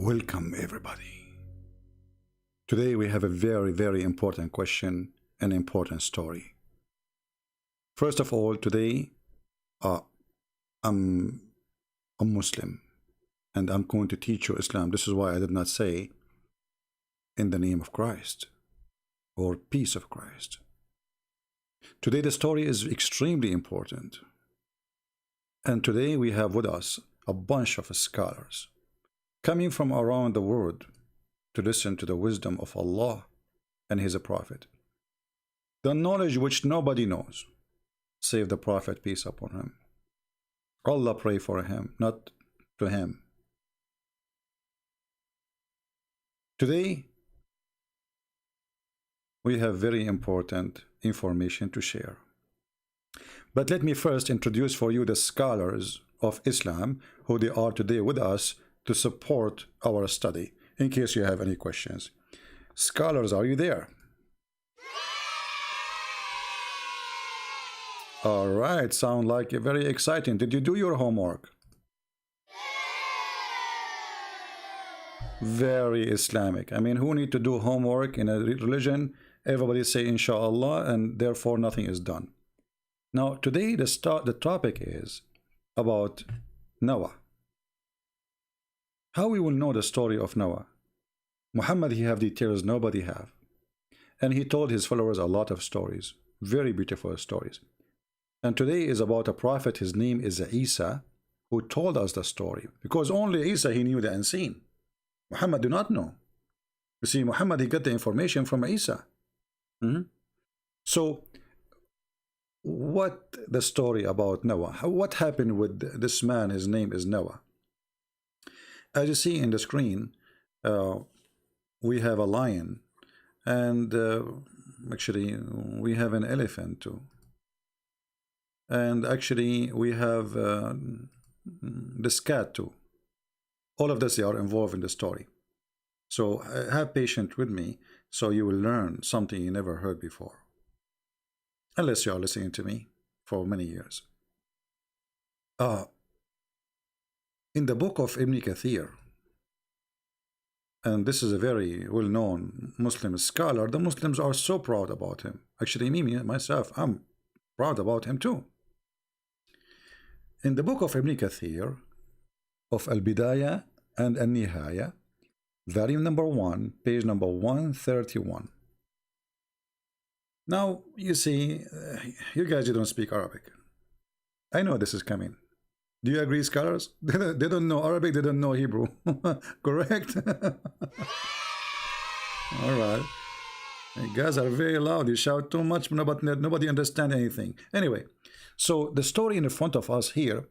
Welcome everybody. Today we have a very important question, an important story. First of all, today I'm a Muslim and I'm going to teach you Islam. This is why I did not say in the name of Christ or peace of Christ. Today the story is extremely important. And today we have with us a bunch of scholars coming from around the world to listen to the wisdom of Allah and His Prophet. The knowledge which nobody knows, save the Prophet, peace upon him. Allah pray for him, not to him. Today, we have very important information to share. But let me first introduce for you the scholars of Islam who they are today with us to support our study, in case you have any questions. Scholars, are you there? All right, sound like very exciting. Did you do your homework? Very Islamic. I mean, who need to do homework in a religion? Everybody say inshallah, and therefore nothing is done. Now today the topic is about Noah. How we will know the story of Noah? Muhammad, he have details nobody have, and he told his followers a lot of stories, very beautiful stories. And today is about a prophet. His name is Isa, who told us the story, because only Isa he knew the unseen. Muhammad do not know. You see, Muhammad he got the information from Isa. So what the story about Noah? What happened with this man? His name is Noah. As you see in the screen, we have a lion, and actually we have an elephant too, and actually we have this cat too. All of this, they are involved in the story. So have patience with me, so you will learn something you never heard before, unless you are listening to me for many years. In the book of Ibn Kathir, and this is a very well-known Muslim scholar, the Muslims are so proud about him. Actually, me myself, I'm proud about him too. In the book of Ibn Kathir, of Al-Bidayah and Al-Nihaya, volume number 1, page number 131. Now, you see, you guys, you don't speak Arabic. I know this is coming. Do you agree, scholars? They don't know Arabic, they don't know Hebrew. Correct? All right. You guys are very loud. You shout too much, but nobody understands anything. Anyway, so the story in front of us here,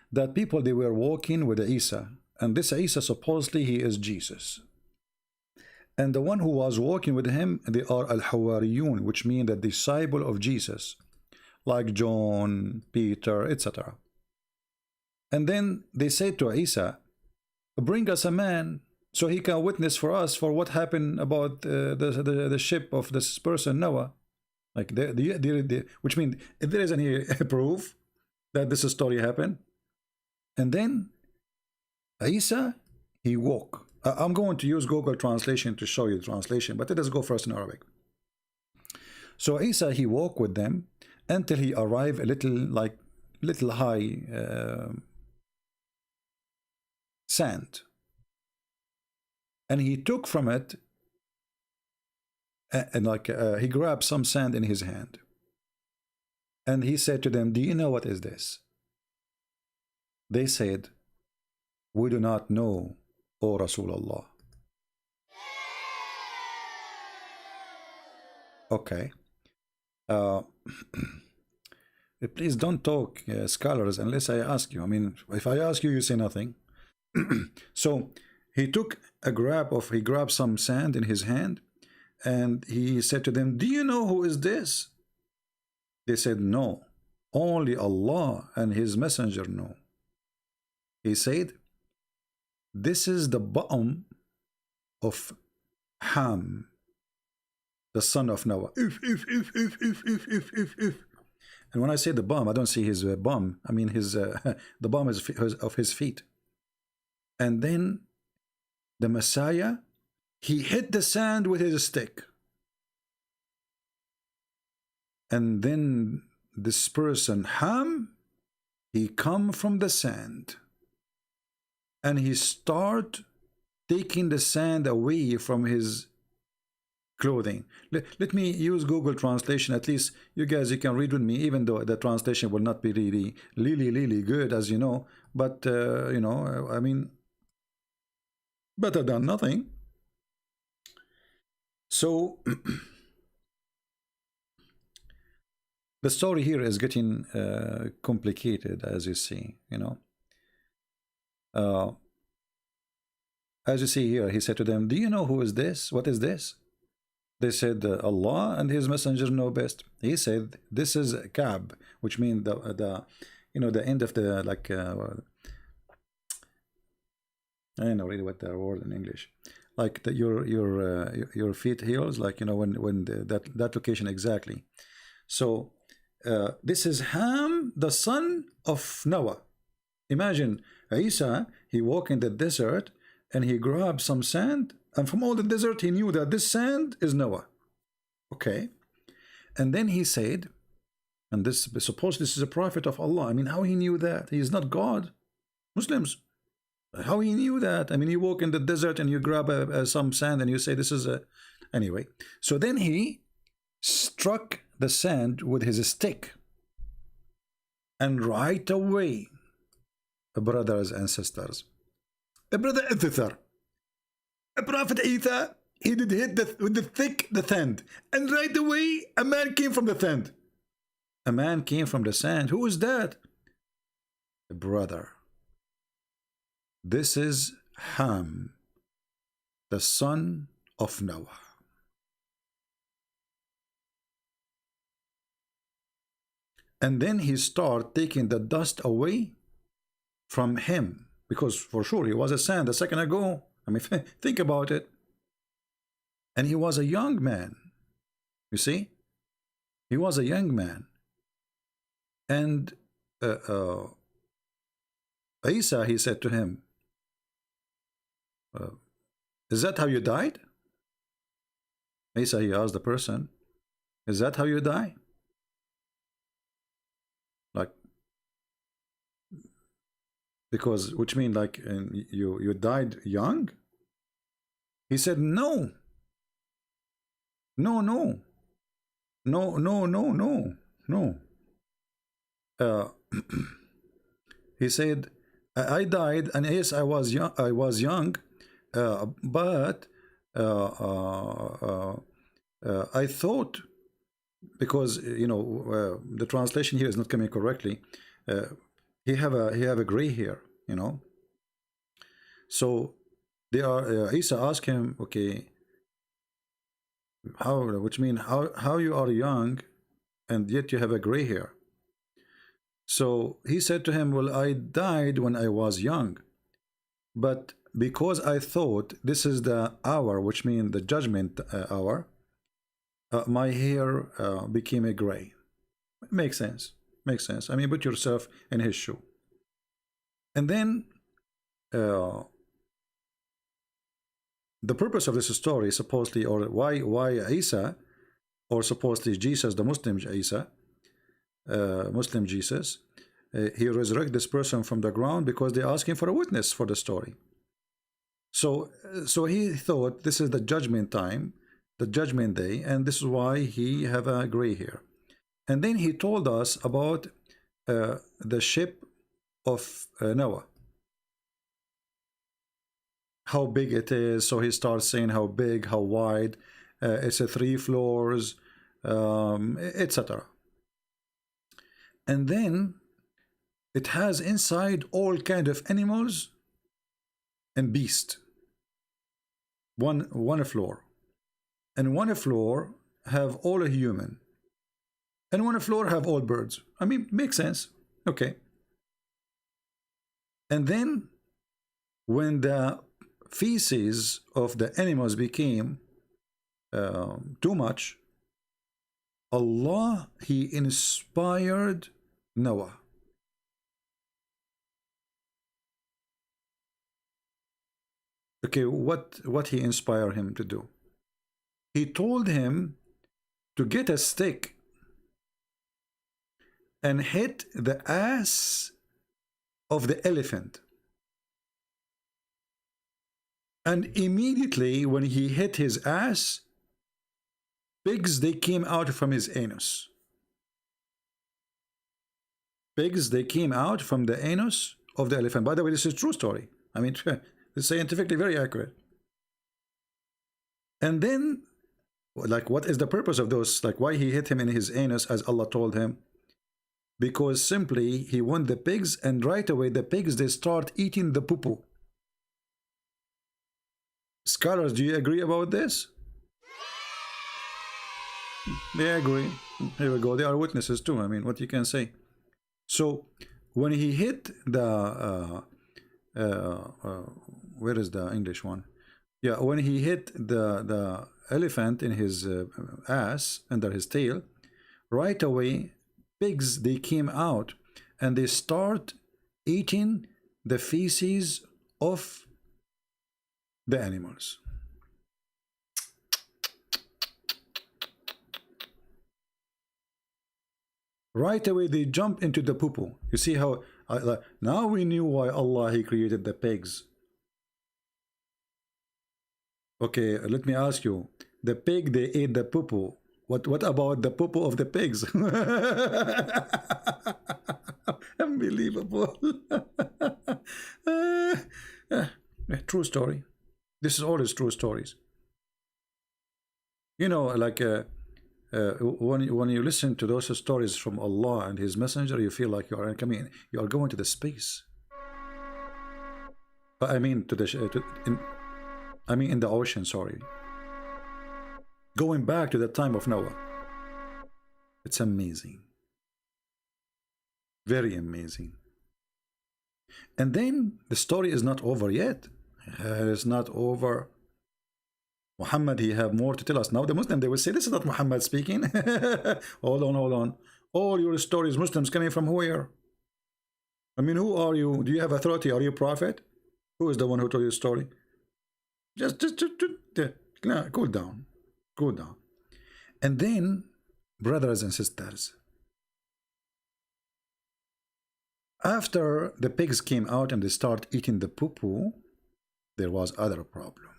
that people, they were walking with Isa, and this Isa, supposedly he is Jesus. And the one who was walking with him, they are Al-Hawariyun, which mean the disciple of Jesus, like John, Peter, etc. And then they said to Isa, bring us a man so he can witness for us for what happened about the ship of this person Noah. Like which means if there is any proof that this story happened. And then Isa, he walked. I'm going to use Google Translation to show you the translation, but let us go first in Arabic. So Isa, he walked with them until he arrived a little high sand, and he took from it and he grabbed some sand in his hand, and he said to them, do you know what is this? They said, we do not know, O Rasulullah. Okay. Please don't talk, scholars, unless I ask you. I mean, if I ask you, you say nothing. So he took he grabbed some sand in his hand, and he said to them, do you know who is this? They said, no, only Allah and His Messenger know. He said, this is the bottom of Ham, the son of Noah. And when I say the bum, I don't see his bum. I mean his the bum is of his feet. And then the Messiah, he hit the sand with his stick. And then this person, Ham, he come from the sand. And he start taking the sand away from his clothing. Let me use Google Translation. At least you guys, you can read with me, even though the translation will not be really good, as you know. But, you know, I mean, better than nothing. So, the story here is getting complicated, as you see, you know. As you see here, he said to them, do you know who is this? What is this? They said, Allah and his messenger know best. He said, this is Ka'b, which means the you know, the end of the, like, I don't know really what the word in English, like the, your feet heels, like, you know, when that location exactly. So this is Ham, the son of Noah. Imagine Isa, he walked in the desert and he grabbed some sand, and from all the desert he knew that this sand is Noah. Okay. And then he said, and this, suppose this is a prophet of Allah. I mean, how he knew that? He is not God. Muslims, how he knew that? I mean, you walk in the desert and you grab some sand and you say this is a... Anyway, so then he struck the sand with his stick, and right away, brothers and sisters, brother Ether, Prophet Isa, he did hit with the sand, and right away a man came from the sand. A man came from the sand. Who is that? A brother. This is Ham, the son of Noah. And then he started taking the dust away from him, because for sure he was a sand a second ago. I mean, think about it. And he was a young man. You see? He was a young man. And Isa, he said to him, is that how you died? Isa, he asked the person, is that how you die? Like, because, which means like you died young? He said, no. No, no. No, no, no, no, no. He said, I died, and yes, I was young, but I thought, because you know the translation here is not coming correctly. He have a gray hair, you know. So they are. Isa asked him, okay, how? Which means how you are young, and yet you have a gray hair. So he said to him, well, I died when I was young, but because I thought this is the hour, which means the judgment hour, my hair became a gray. Makes sense. Makes sense. I mean, put yourself in his shoe. And then the purpose of this story, supposedly, or why Isa, or supposedly Jesus, the Muslim Isa, Muslim Jesus, he resurrected this person from the ground because they're asking for a witness for the story. So he thought this is the judgment time, the judgment day, and this is why he have a gray hair. And then he told us about the ship of Noah, how big it is. So he starts saying how big, how wide, it's a 3 floors, etc. And then it has inside all kind of animals and beasts. One floor, and one floor have all a human, and one floor have all birds. I mean, makes sense. Okay. And then when the feces of the animals became too much, Allah, he inspired Noah. Okay, what he inspired him to do? He told him to get a stick and hit the ass of the elephant. And immediately when he hit his ass, pigs, they came out from his anus. Pigs, they came out from the anus of the elephant. By the way, this is a true story. I mean, it's scientifically very accurate. And then, like, what is the purpose of those? Like, why he hit him in his anus as Allah told him? Because simply he won the pigs, and right away the pigs, they start eating the poo-poo. Scholars, do you agree about this? They agree. Here we go. They are witnesses too. I mean, what you can say. So when he hit the where is the English one? Yeah, when he hit the elephant in his ass under his tail, right away pigs, they came out and they start eating the feces of the animals. Right away they jump into the poo-poo. You see how now we knew why Allah he created the pigs. Okay, let me ask you. The pig, they ate the poo-poo. What about the poo-poo of the pigs? Unbelievable. True story. This is always true stories. You know, like when you listen to those stories from Allah and His Messenger, you feel like you are coming, you are going to the space. I mean, to the in the ocean. Sorry, going back to the time of Noah. It's amazing, very amazing. And then the story is not over yet. It's not over. Muhammad, he have more to tell us. Now the Muslim, they will say, this is not Muhammad speaking. Hold on, hold on. All your stories, Muslims coming from where? I mean, who are you? Do you have authority? Are you a prophet? Who is the one who told you the story? Just cool down. Cool down. And then, brothers and sisters, after the pigs came out and they start eating the poo-poo, there was other problem.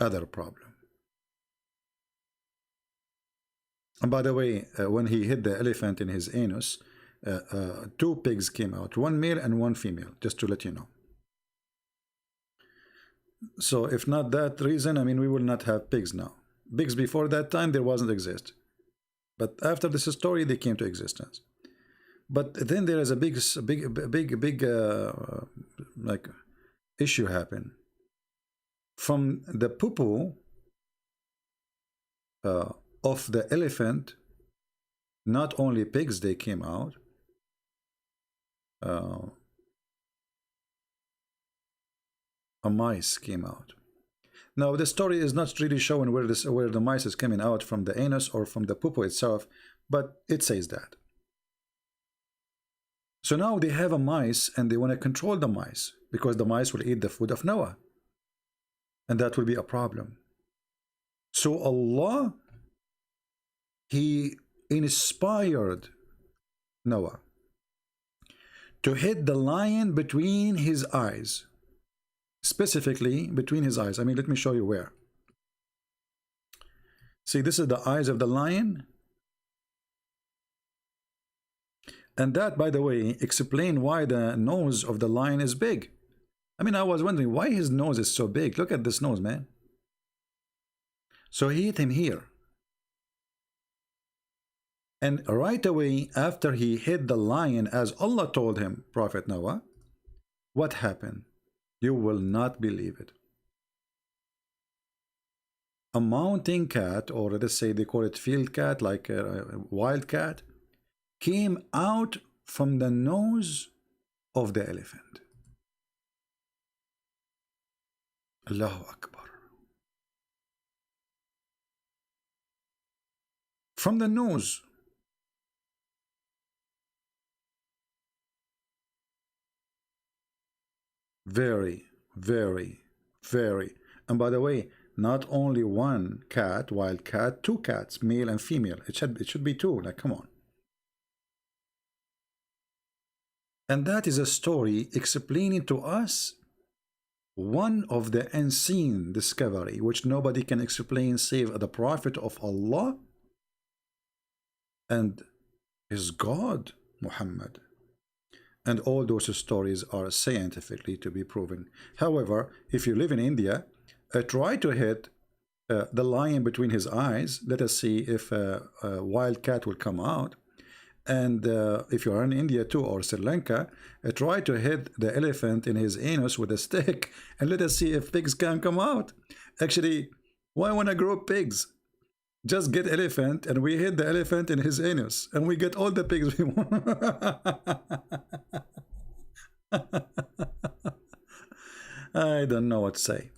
Other problem. And by the way, when he hit the elephant in his anus, two pigs came out, one male and one female, just to let you know. So if not that reason, I mean, we will not have pigs now. Pigs before that time, there wasn't exist. But after this story, they came to existence. But then there is a big like issue happen. From the poo-poo of the elephant, not only pigs, they came out. A mice came out. Now the story is not really showing where the mice is coming out from the anus or from the poo-poo itself, but it says that. So now they have a mice and they want to control the mice because the mice will eat the food of Noah. And that will be a problem. So Allah, He inspired Noah to hit the lion between his eyes. Specifically between his eyes. I mean, let me show you where. See, this is the eyes of the lion. And that, by the way, explains why the nose of the lion is big. I mean, I was wondering why his nose is so big. Look at this nose, man. So he hit him here. And right away, after he hit the lion, as Allah told him, Prophet Noah, what happened? You will not believe it. A mountain cat, or let's say they call it field cat, like a wild cat, came out from the nose of the elephant. Allahu Akbar. From the nose. very, very, very. And by the way, not only one cat, wild cat, two cats, male and female. It should be two. Like, come on. And that is a story explaining to us one of the unseen discovery which nobody can explain save the Prophet of Allah and his God Muhammad. And all those stories are scientifically to be proven. However, if you live in India, try to hit the lion between his eyes. Let us see if a wild cat will come out. And if you are in India too, or Sri Lanka, try to hit the elephant in his anus with a stick, and let us see if pigs can come out. Actually, why want to grow pigs? Just get elephant, and we hit the elephant in his anus, and we get all the pigs we want. I don't know what to say.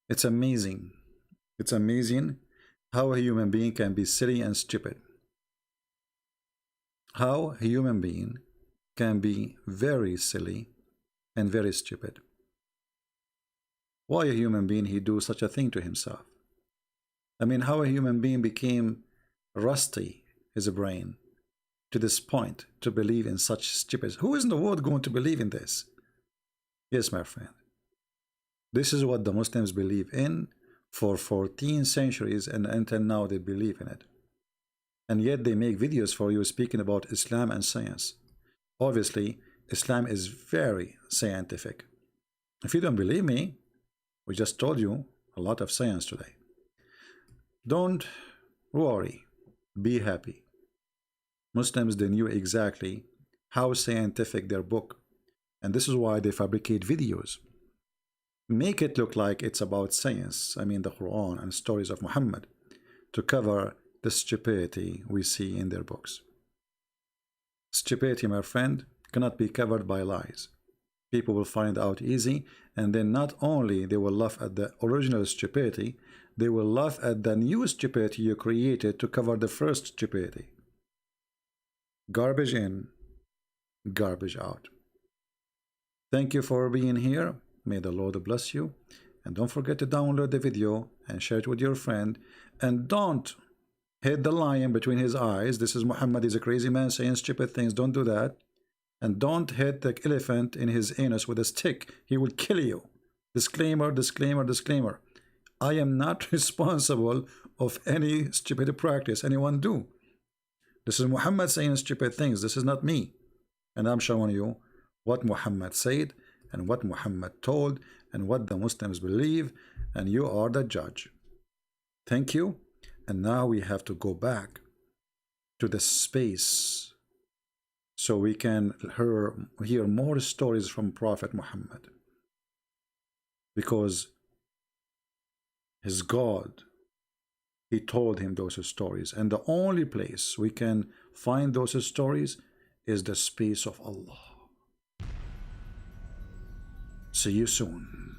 It's amazing. It's amazing how a human being can be silly and stupid. How a human being can be very silly and very stupid. Why a human being he do such a thing to himself? I mean, how a human being became rusty his brain to this point to believe in such stupid. Who is in the world going to believe in this? Yes, my friend. This is what the Muslims believe in for 14 centuries, and until now they believe in it. And yet they make videos for you speaking about Islam and science. Obviously, Islam is very scientific. If you don't believe me, we just told you a lot of science today. Don't worry, be happy. Muslims, they knew exactly how scientific their book, and this is why they fabricate videos. Make it look like it's about science, I mean the Quran and stories of Muhammad, to cover the stupidity we see in their books. Stupidity, my friend, cannot be covered by lies. People will find out easy, and then not only they will laugh at the original stupidity, they will laugh at the new stupidity you created to cover the first stupidity. Garbage in, garbage out. Thank you for being here. May the Lord bless you. And don't forget to download the video and share it with your friend. And don't hit the lion between his eyes. This is Muhammad. He's a crazy man saying stupid things. Don't do that. And don't hit the elephant in his anus with a stick. He will kill you. Disclaimer, disclaimer, disclaimer. I am not responsible of any stupid practice anyone do. This is Muhammad saying stupid things. This is not me. And I'm showing you what Muhammad said and what Muhammad told and what the Muslims believe, and you are the judge. Thank you. And now we have to go back to the space so we can hear more stories from Prophet Muhammad, because his God, he told him those stories, and the only place we can find those stories is the space of Allah. See you soon.